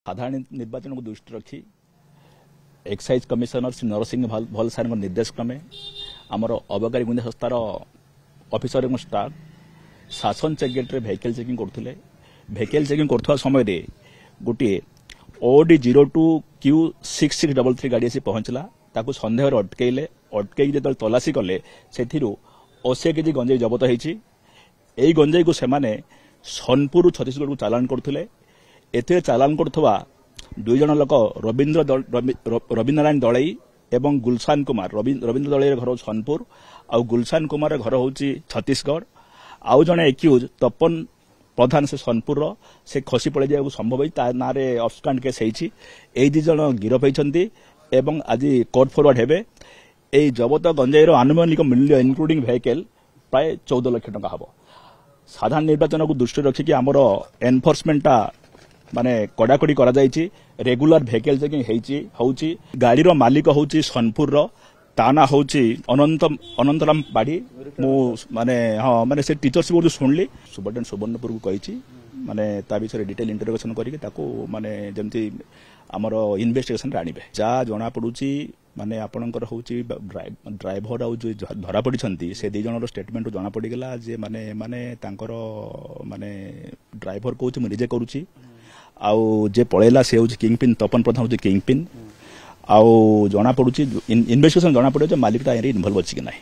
साधारण निर्वाचन को दृष्टि रखी एक्साइज कमिशनर श्री नरसिंह भल सार निर्देश क्रमे आमर अबकारी गुइंदा संस्थार ऑफिसर और स्टाफ शासन चेक गेट रे वेहिकल चेकिंग करथुले। वेहिकल चेकिंग करथुवा समय रे गोटे OD 02Q6633 गाड़ी आसी पहुंचला। ताकू संदेह रे अटकेई जेतल तलाशी कले सेथिरु 80 केजी गंजाई जबत होईची। एई गंजाई को सेमाने सोनपुर छत्तीसगढ़ को चालान करथुले। एते चालान करथवा दुई जन लोक रविन्द्रनारायण दलई एवं गुलशान कुमार रविन्द्र दलई घर सोनपुर आउ गुलशान कुमार घर होची छत्तीसगढ़। आउ जने एक्यूज तपन प्रधान से सोनपुर से खसी पड़े जाए संभव है ना अब्सकांड केस होईची। एई दि जन गिरफ होईछंती एवं आज कोर्ट फॉरवर्ड हेबे। एई जबत गंजाईर आनुमानिक मूल्य इनक्लूडिंग वेहिकल प्राय 14 लाख टका हबो। साधारण निर्वाचन को दृष्टि रखिकी आमर एनफोर्समेंटा माने कड़ाकड़ी करा जायछि। रेगुलर वेहिकल चेकिंग होउची। गाड़ीर मालिक होउची सोनपुर रो ताना होउची अनंतराम बाड़ी। मु माने हां माने से टीचरशिप जो सुनली सुबर्डेंट सुवर्णपुर को कहिछि माने ता विषय डिटेल इंटरोगेशन करिके ताको माने जेमति आमर इन्वेस्टिगेशन राणीबे जा जणा पडुची। माने आपणकर होउची ड्राइवर आउ जो धरा पडिछंती से दि जनर स्टेटमेंट जना पड़ी गेला जे माने माने तांकर माने ड्राइवर कहउची मु निजे करूची आउ जे पळेला से होउची किंगपिन तपन प्रधान होउची किंगपिन आउ जना पडुची इन्वेस्टिगेशन जना पड़े जे मालिकटा एरी इन्वॉल्व अछि कि नाही।